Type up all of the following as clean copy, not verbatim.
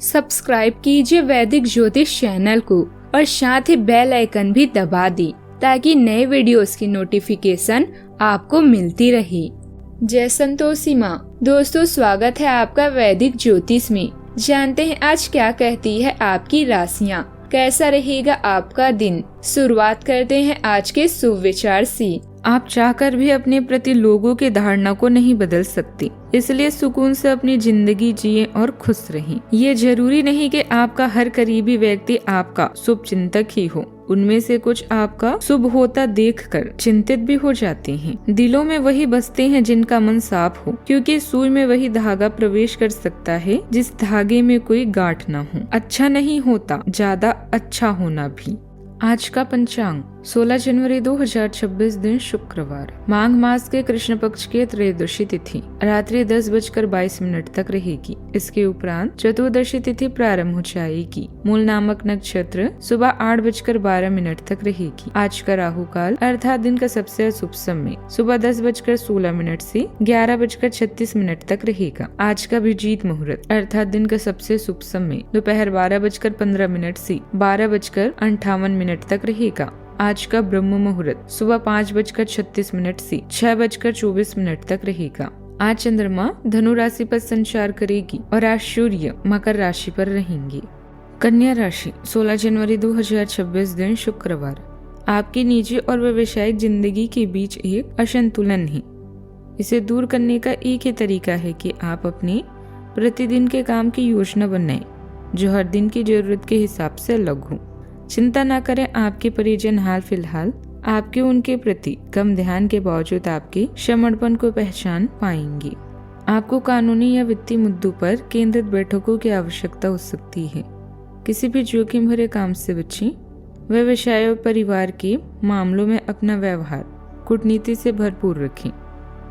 Subscribe कीजिए वैदिक ज्योतिष चैनल को और साथ ही बेल आइकन भी दबा दी ताकि नए वीडियोस की नोटिफिकेशन आपको मिलती रहे। जय संतोषी माँ। दोस्तों, स्वागत है आपका वैदिक ज्योतिष में। जानते हैं आज क्या कहती है आपकी राशियाँ, कैसा रहेगा आपका दिन। शुरुआत करते हैं आज के शुभ विचार से। आप चाहकर भी अपने प्रति लोगों की धारणा को नहीं बदल सकती, इसलिए सुकून से अपनी जिंदगी जिए और खुश रहें। ये जरूरी नहीं कि आपका हर करीबी व्यक्ति आपका शुभ चिंतक ही हो। उनमें से कुछ आपका शुभ होता देखकर चिंतित भी हो जाते हैं। दिलों में वही बसते हैं जिनका मन साफ हो, क्योंकि सुई में वही धागा प्रवेश कर सकता है जिस धागे में कोई गांठ न हो। अच्छा नहीं होता ज्यादा अच्छा होना भी। आज का पंचांग 16 जनवरी 2026 दिन शुक्रवार, माघ मास के कृष्ण पक्ष के त्रयोदशी तिथि रात्रि 10:22 तक रहेगी। इसके उपरांत चतुर्दशी तिथि प्रारंभ हो जाएगी। मूल नामक नक्षत्र सुबह 8:12 तक रहेगी। आज का राहु काल अर्थात दिन का सबसे अशुभ समय सुबह 10:16 से 11:36 तक रहेगा। आज का अभिजीत मुहूर्त अर्थात दिन का सबसे शुभ समय दोपहर 12:15 से 12:58 तक रहेगा। आज का ब्रह्म मुहूर्त सुबह 5:36 से 6:24 तक रहेगा। आज चंद्रमा धनु राशि पर संचार करेगी और आज सूर्य मकर राशि पर रहेंगे। कन्या राशि 16 जनवरी 2026 दिन शुक्रवार, आपकी निजी और व्यवसायिक जिंदगी के बीच एक असंतुलन है। इसे दूर करने का एक ही तरीका है कि आप अपने प्रतिदिन के काम की योजना बनाएं, जो हर दिन की जरूरत के हिसाब से अलग हो। चिंता न करें, आपके परिजन हाल फिलहाल आपके उनके प्रति कम ध्यान के बावजूद आपके समर्पण को पहचान पाएंगे। आपको कानूनी या वित्तीय मुद्दों पर केंद्रित बैठकों की आवश्यकता हो सकती है। किसी भी जोखिम भरे काम से बचें। व्यवसाय और परिवार के मामलों में अपना व्यवहार कूटनीति से भरपूर रखें।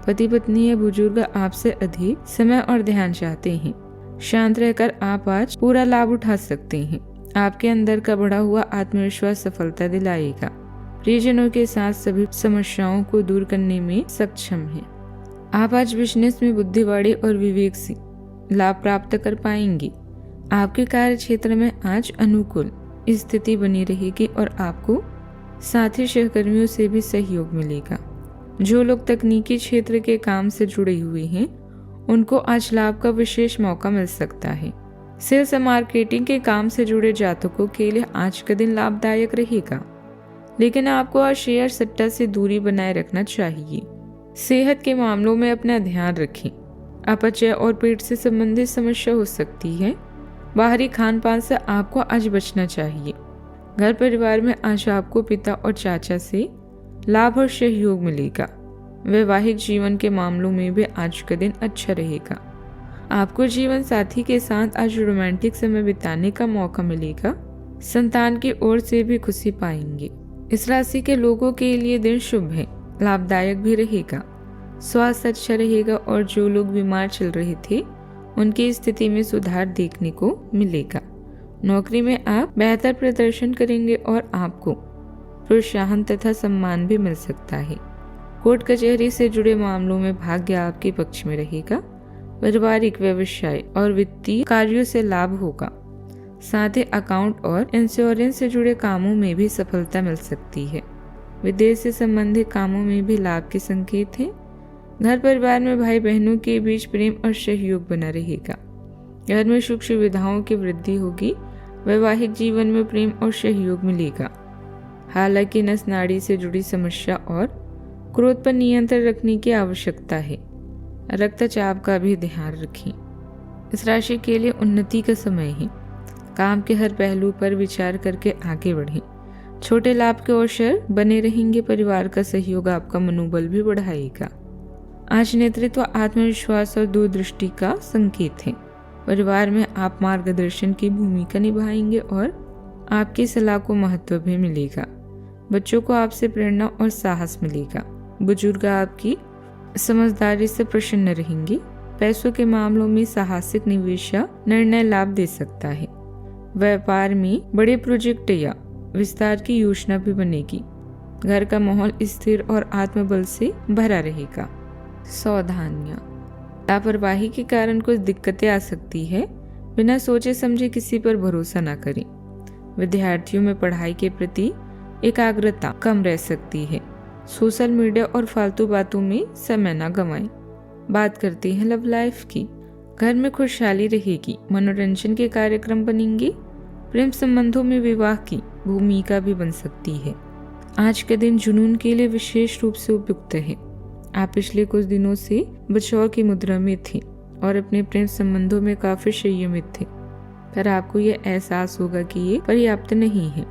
पति पत्नी या बुजुर्ग आपसे अधिक समय और ध्यान चाहते हैं। शांत रहकर आप आज पूरा लाभ उठा सकते हैं। आपके अंदर का बढ़ा हुआ आत्मविश्वास सफलता दिलाएगा। प्रियजनों के साथ सभी समस्याओं को दूर करने में सक्षम है। आप आज बिजनेस में बुद्धिवाड़ी और विवेक से लाभ प्राप्त कर पाएंगे। आपके कार्य क्षेत्र में आज अनुकूल स्थिति बनी रहेगी और आपको साथी सहकर्मियों से भी सहयोग मिलेगा। जो लोग तकनीकी क्षेत्र के काम से जुड़े हुए हैं, उनको आज लाभ का विशेष मौका मिल सकता है। सेल्स और मार्केटिंग के काम से जुड़े जातकों के लिए आज का दिन लाभदायक रहेगा, लेकिन आपको आज शेयर सट्टा से दूरी बनाए रखना चाहिए। सेहत के मामलों में अपना ध्यान रखें। अपचय और पेट से संबंधित समस्या हो सकती है। बाहरी खान पान से आपको आज बचना चाहिए। घर परिवार में आज आपको पिता और चाचा से लाभ और सहयोग मिलेगा। वैवाहिक जीवन के मामलों में भी आज का दिन अच्छा रहेगा। आपको जीवन साथी के साथ आज रोमांटिक समय बिताने का मौका मिलेगा। संतान की ओर से भी खुशी पाएंगे। इस राशि के लोगों के लिए दिन शुभ है, लाभदायक भी रहेगा। स्वास्थ्य अच्छा रहेगा और जो लोग बीमार चल रहे थे, उनकी स्थिति में सुधार देखने को मिलेगा। नौकरी में आप बेहतर प्रदर्शन करेंगे और आपको प्रोत्साहन तथा सम्मान भी मिल सकता है। कोर्ट कचहरी से जुड़े मामलों में भाग्य आपके पक्ष में रहेगा। पारिवारिक व्यवसाय और वित्तीय कार्यों से लाभ होगा। साथ ही अकाउंट और इंश्योरेंस से जुड़े कामों में भी सफलता मिल सकती है। विदेश से संबंधित कामों में भी लाभ के संकेत हैं। घर परिवार में भाई बहनों के बीच प्रेम और सहयोग बना रहेगा। घर में सुख सुविधाओं की वृद्धि होगी। वैवाहिक जीवन में प्रेम और सहयोग मिलेगा। हालांकि नस नाड़ी से जुड़ी समस्या और क्रोध पर नियंत्रण रखने की आवश्यकता है। रक्तचाप का भी ध्यान रखें। इस राशि के लिए उन्नति का समय है। काम के हर पहलू पर विचार करके आगे बढ़ें। छोटे लाभ के अवसर बने रहेंगे। परिवार का सहयोग आपका मनोबल भी बढ़ाएगा। आज नेतृत्व आत्मविश्वास और दूरदृष्टि का संकेत है। परिवार में आप मार्गदर्शन की भूमिका निभाएंगे और आपकी सलाह को महत्व भी मिलेगा। बच्चों को आपसे प्रेरणा और साहस मिलेगा। बुजुर्ग आपकी समझदारी से प्रसन्न रहेंगे। पैसों के मामलों में साहसिक निवेश या निर्णय लाभ दे सकता है। व्यापार में बड़े प्रोजेक्ट या विस्तार की योजना भी बनेगी। घर का माहौल स्थिर और आत्मबल से भरा रहेगा। सावधानियां, लापरवाही के कारण कुछ दिक्कतें आ सकती है। बिना सोचे समझे किसी पर भरोसा न करें। विद्यार्थियों में पढ़ाई के प्रति एकाग्रता कम रह सकती है। सोशल मीडिया और फालतू बातों में समय न गंवाएं। बात करते हैं लव लाइफ की। घर में खुशहाली रहेगी, मनोरंजन के कार्यक्रम बनेंगे, प्रेम संबंधों में विवाह की भूमिका भी बन सकती है। आज का दिन जुनून के लिए विशेष रूप से उपयुक्त है। आप पिछले कुछ दिनों से बचाव की मुद्रा में थे और अपने प्रेम संबंधों में काफी संयमित थे, पर आपको यह एहसास होगा कि ये पर्याप्त नहीं है,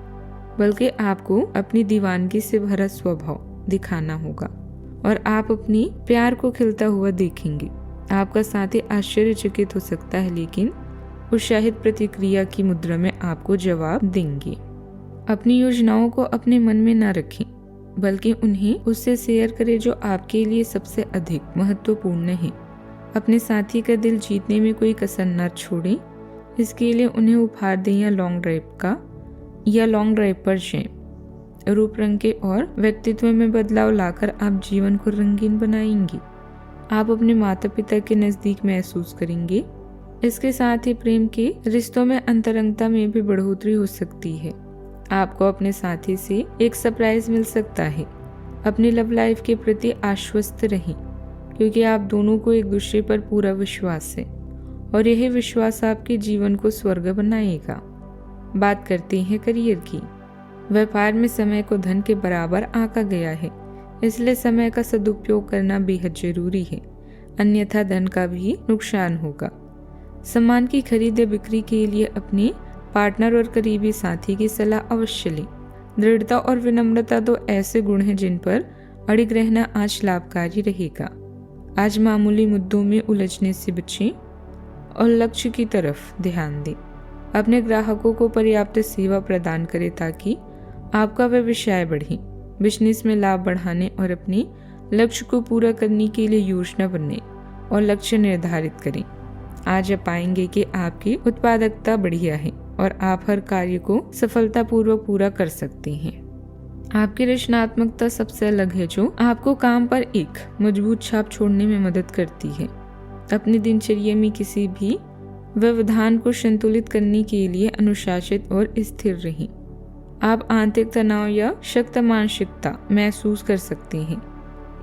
बल्कि आपको अपनी दीवानगी से भरा स्वभाव दिखाना होगा और आप अपनी प्यार को खिलता हुआ देखेंगे। आपका साथी आश्चर्यचकित हो सकता है, लेकिन उत्साहित प्रतिक्रिया की मुद्रा में आपको जवाब देंगे। अपनी योजनाओं को अपने मन में न रखें, बल्कि उन्हें उससे शेयर करें जो आपके लिए सबसे अधिक महत्वपूर्ण है। अपने साथी का दिल जीतने में कोई कसर न छोड़ें। इसके लिए उन्हें उपहार दें या लॉन्ग ड्राइव पर जाएं। रूप रंग के और व्यक्तित्व में बदलाव लाकर आप जीवन को रंगीन बनाएंगे। आप अपने माता पिता के नजदीक महसूस करेंगे। इसके साथ ही प्रेम के रिश्तों में अंतरंगता में भी बढ़ोतरी हो सकती है। आपको अपने साथी से एक सरप्राइज मिल सकता है। अपनी लव लाइफ के प्रति आश्वस्त रहें, क्योंकि आप दोनों को एक दूसरे पर पूरा विश्वास है और यही विश्वास आपके जीवन को स्वर्ग बनाएगा। बात करते हैं करियर की। व्यापार में समय को धन के बराबर आंका गया है, इसलिए समय का सदुपयोग करना बेहद जरूरी है, अन्यथा धन का भी नुकसान होगा। सामान की खरीद बिक्री के लिए अपने पार्टनर और करीबी साथी की सलाह अवश्य लें। दृढ़ता और विनम्रता दो ऐसे गुण हैं जिन पर अड़िग रहना आज लाभकारी रहेगा। आज मामूली मुद्दों में उलझने से बचें और लक्ष्य की तरफ ध्यान दें। अपने ग्राहकों को पर्याप्त सेवा प्रदान करें ताकि आपका व्यवसाय बढ़े। बिजनेस में लाभ बढ़ाने और अपने लक्ष्य को पूरा करने के लिए योजना बनने और लक्ष्य निर्धारित करें। आज आप पाएंगे कि आपकी उत्पादकता बढ़िया है और आप हर कार्य को सफलतापूर्वक पूरा कर सकते हैं। आपकी रचनात्मकता सबसे अलग है, जो आपको काम पर एक मजबूत छाप छोड़ने में मदद करती है। अपनी दिनचर्या में किसी भी व्यवधान को संतुलित करने के लिए अनुशासित और स्थिर रहें। आप आंतरिक तनाव या शक्त मानसिकता महसूस कर सकते हैं,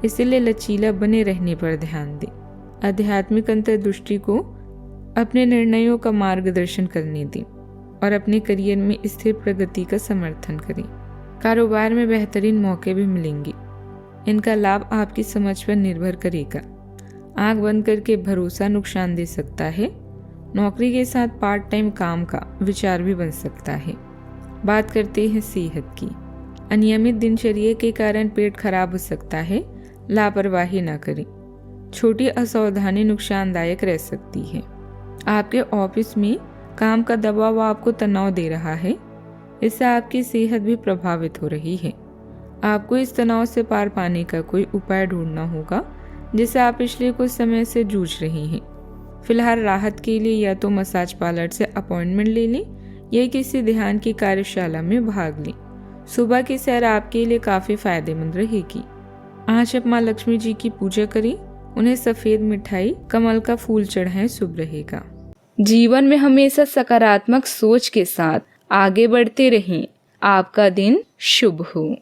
इसलिए लचीला बने रहने पर ध्यान दें। आध्यात्मिक अंतर्दृष्टि को अपने निर्णयों का मार्गदर्शन करने दें और अपने करियर में स्थिर प्रगति का समर्थन करें। कारोबार में बेहतरीन मौके भी मिलेंगे। इनका लाभ आपकी समझ पर निर्भर करेगा। आंख बंद करके भरोसा नुकसान दे सकता है। नौकरी के साथ पार्ट टाइम काम का विचार भी बन सकता है। बात करते हैं सेहत की। अनियमित दिनचर्या के कारण पेट खराब हो सकता है, लापरवाही न करें। छोटी असावधानी नुकसानदायक रह सकती है। आपके ऑफिस में काम का दबाव आपको तनाव दे रहा है, इससे आपकी सेहत भी प्रभावित हो रही है। आपको इस तनाव से पार पाने का कोई उपाय ढूंढना होगा, जिसे आप पिछले कुछ समय से जूझ रहे हैं। फिलहाल राहत के लिए या तो मसाज पार्लर से अपॉइंटमेंट ले लें या किसी ध्यान की कार्यशाला में भाग लें। सुबह की सैर आपके लिए काफी फायदेमंद रहेगी। आज आप माँ लक्ष्मी जी की पूजा करें, उन्हें सफेद मिठाई, कमल का फूल चढ़ाएं, शुभ रहेगा। जीवन में हमेशा सकारात्मक सोच के साथ आगे बढ़ते रहें। आपका दिन शुभ हो।